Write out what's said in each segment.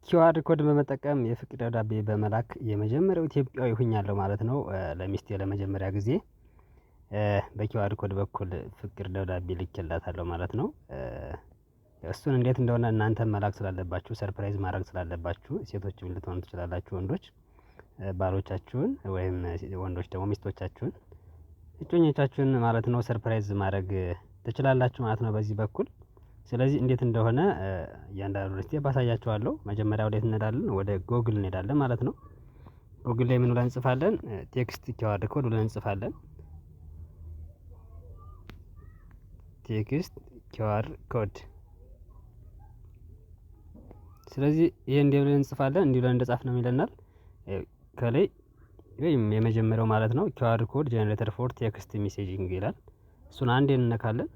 ኪውአር ኮድ በመጠቀም የፍቅር ደብዳቤ በመላክ የመጀመሪያው ኢትዮጵያዊ ሆኛለሁ ማለት ነው። ለሚስቴ ለመጀመሪያ ጊዜ በኪውአር ኮድ በኩል ፍቅር ደብዳቤ ልኬላታለሁ ማለት ነው። እሱን እንዴት እንደሆነ እናንተም መላክ ስላለባችሁ ሰርፕራይዝ ማድረግ ስላለባችሁ ሴቶችም ልትሆኑ ትችላላችሁ፣ ወንዶች ባሎቻችሁን ወይም ወንዶች ደግሞ ሚስቶቻችሁን እጮኞቻችሁን ማለት ነው ሰርፕራይዝ ማድረግ ትችላላችሁ ማለት ነው በዚህ በኩል። ስለዚህ እንዴት እንደሆነ እያንዳንዱን ስቴፕ አሳያችኋለሁ። መጀመሪያ ወዴት እንሄዳለን? ወደ ጎግል እንሄዳለን ማለት ነው። ጎግል ላይ ምን ብለን እንጽፋለን? ቴክስት ኪውአር ኮድ ብለን እንጽፋለን። ቴክስት ኪውአር ኮድ። ስለዚህ ይሄ እንዲህ ብለን እንጽፋለን። እንዲህ ብለን እንደጻፍነው ይለናል ከላይ ወይም የመጀመሪያው ማለት ነው ኪውአር ኮድ ጀነሬተር ፎር ቴክስት ሜሴጂንግ ይላል። እሱን አንዴ እንነካለን።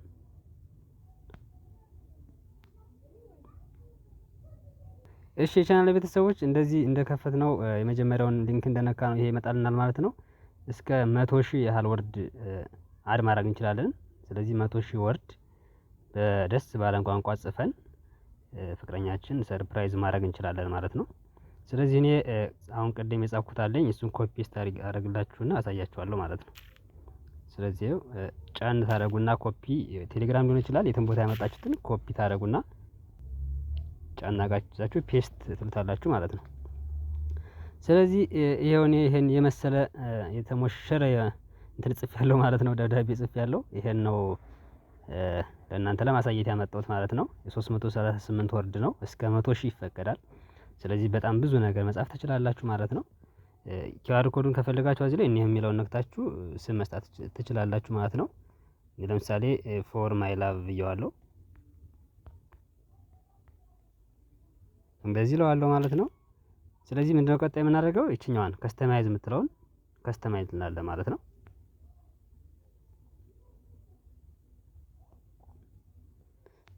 እሺ የቻናል ቤተሰቦች እንደዚህ እንደከፈትነው የመጀመሪያውን ሊንክ እንደነካ ነው ይሄ ይመጣልናል ማለት ነው። እስከ 100,000 ያህል ወርድ አድ ማድረግ እንችላለን። ስለዚህ 100,000 ወርድ በደስ ባለን ቋንቋ ጽፈን ፍቅረኛችን ሰርፕራይዝ ማድረግ እንችላለን ማለት ነው። ስለዚህ እኔ አሁን ቅድም የጻፍኩት አለኝ እሱን ኮፒ ፔስት አደርግላችሁና አሳያችኋለሁ ማለት ነው። ስለዚህ ጫን ታደርጉና ኮፒ ቴሌግራም ሊሆን ይችላል የትም ቦታ ያመጣችሁትን ኮፒ ታደርጉና ጫና ጋቻችሁ ፔስት ትሉታላችሁ ማለት ነው። ስለዚህ ይሄን የመሰለ የተሞሸረ እንትን ጽፌያለሁ ማለት ነው። ደብዳቤ ጽፌያለሁ። ይሄን ነው ለእናንተ ለማሳየት ያመጣሁት ማለት ነው። የ338 ወርድ ነው። እስከ 100,000 ይፈቀዳል። ስለዚህ በጣም ብዙ ነገር መጻፍ ትችላላችሁ ማለት ነው። ኪውአር ኮዱን ከፈለጋችሁ እዚህ ላይ እኔ የሚለውን ነክታችሁ ስም መስጠት ትችላላችሁ ማለት ነው። ለምሳሌ ፎር ማይ ላቭ ብየዋለሁ። እንደዚህ ለዋለሁ ማለት ነው። ስለዚህ ምንድነው ቀጣይ የምናደርገው? እቺኛዋን ከስተማይዝ የምትለውን ከስተማይዝ እንላለን ማለት ነው።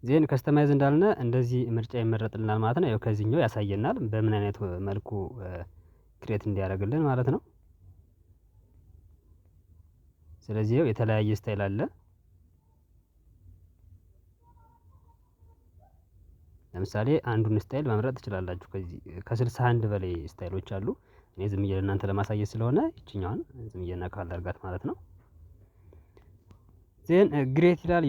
ዜን ከስተማይዝ እንዳልነ እንደዚህ ምርጫ ይመረጥልናል ማለት ነው። ያው ከዚህኛው ያሳየናል በምን አይነት መልኩ ክሬት እንዲያደርግልን ማለት ነው። ስለዚህ የተለያየ ስታይል አለ። ለምሳሌ አንዱን ስታይል መምረጥ ትችላላችሁ። ከዚህ ከ61 በላይ ስታይሎች አሉ። እኔ ዝም ብዬ ለእናንተ ለማሳየት ስለሆነ እቺኛዋን ዝም ብዬ ነካ አድርጋት ማለት ነው። ዜን ግሬት ይላል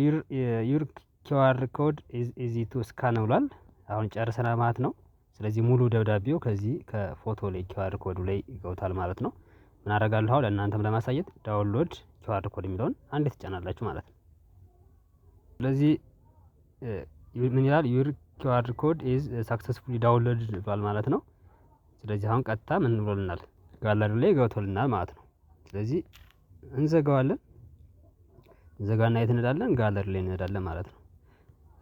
ዩር ኪውአር ኮድ ኢዝ ኢዚ ቱ ስካን ብሏል። አሁን ጨርሰናል ማለት ነው። ስለዚህ ሙሉ ደብዳቤው ከዚህ ከፎቶ ላይ ኪውአር ኮዱ ላይ ይገውታል ማለት ነው። ምን አደርጋለሁ አሁን ለእናንተም ለማሳየት ዳውንሎድ ኪውአር ኮድ የሚለውን አንዴ ትጫናላችሁ ማለት ነው። ስለዚህ ምን ይላል ዩር ኪውአር ኮድ ኢዝ ሳክሰስፉሊ ዳውንሎድድ ብሏል ማለት ነው። ስለዚህ አሁን ቀጥታ ምን ብሎልናል? ጋለሪ ላይ ገብቶልናል ማለት ነው። ስለዚህ እንዘጋዋለን። እንዘጋና የት እንሄዳለን? ጋለሪ ላይ እንሄዳለን ማለት ነው።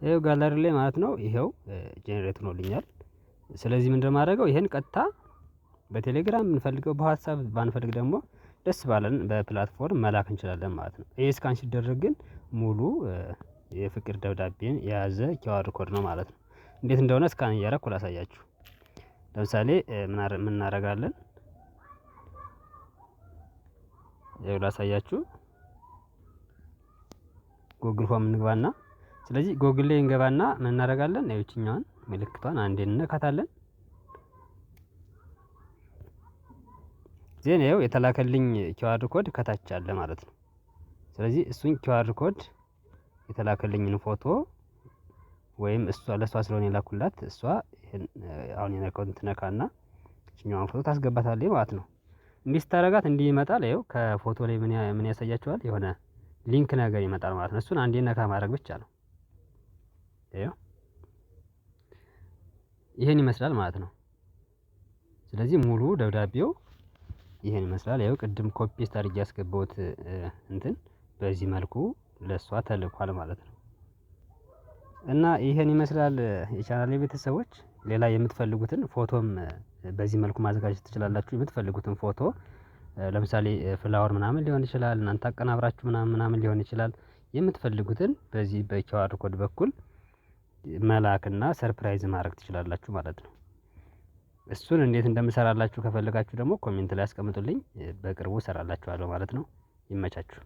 ይሄው ጋለሪ ላይ ማለት ነው። ይሄው ጄኔሬት ሆኖልኛል። ስለዚህ ምንድነው የማደርገው? ይሄን ቀጥታ በቴሌግራም የምንፈልገው በዋትስአፕ ባንፈልግ ደግሞ ደስ ባለን በፕላትፎርም መላክ እንችላለን ማለት ነው። ይሄ ስካን ሲደረግ ግን ሙሉ የፍቅር ደብዳቤን የያዘ ኪውአር ኮድ ነው ማለት ነው። እንዴት እንደሆነ ስካን እያደረኩ ላሳያችሁ። ለምሳሌ ምን እናደርጋለን? ይኸው ላሳያችሁ። ጎግል ሆም እንግባና ስለዚህ ጎግል ላይ እንገባና ምን እናደርጋለን? ይኸውኛዋን ምልክቷን አንዴ እንነካታለን። ዜን ይኸው የተላከልኝ ኪውአር ኮድ ከታች አለ ማለት ነው። ስለዚህ እሱን ኪውአር ኮድ የተላከልኝን ፎቶ ወይም ለእሷ ስለሆነ የላኩላት እሷ አሁን የነካውን ትነካና እኛውን ፎቶ ታስገባታለች ማለት ነው። እንዲህ ስታረጋት እንዲህ ይመጣል። ይኸው ከፎቶ ላይ ምን ያሳያችኋል? የሆነ ሊንክ ነገር ይመጣል ማለት ነው። እሱን አንዴ ነካ ማድረግ ብቻ ነው። ይኸው ይሄን ይመስላል ማለት ነው። ስለዚህ ሙሉ ደብዳቤው ይሄን ይመስላል። ይኸው ቅድም ኮፒ ፔስት አድርጌ ያስገባሁት እንትን በዚህ መልኩ ለእሷ ተልኳል ማለት ነው። እና ይሄን ይመስላል የቻናሌ ቤተሰቦች። ሌላ የምትፈልጉትን ፎቶም በዚህ መልኩ ማዘጋጀት ትችላላችሁ። የምትፈልጉትን ፎቶ ለምሳሌ ፍላወር ምናምን ሊሆን ይችላል። እናንተ አቀናብራችሁ ምናምን ሊሆን ይችላል። የምትፈልጉትን በዚህ በኪውአር ኮድ በኩል መላክና ሰርፕራይዝ ማድረግ ትችላላችሁ ማለት ነው። እሱን እንዴት እንደምሰራላችሁ ከፈለጋችሁ ደግሞ ኮሜንት ላይ አስቀምጡልኝ። በቅርቡ እሰራላችኋለሁ ማለት ነው። ይመቻችሁ።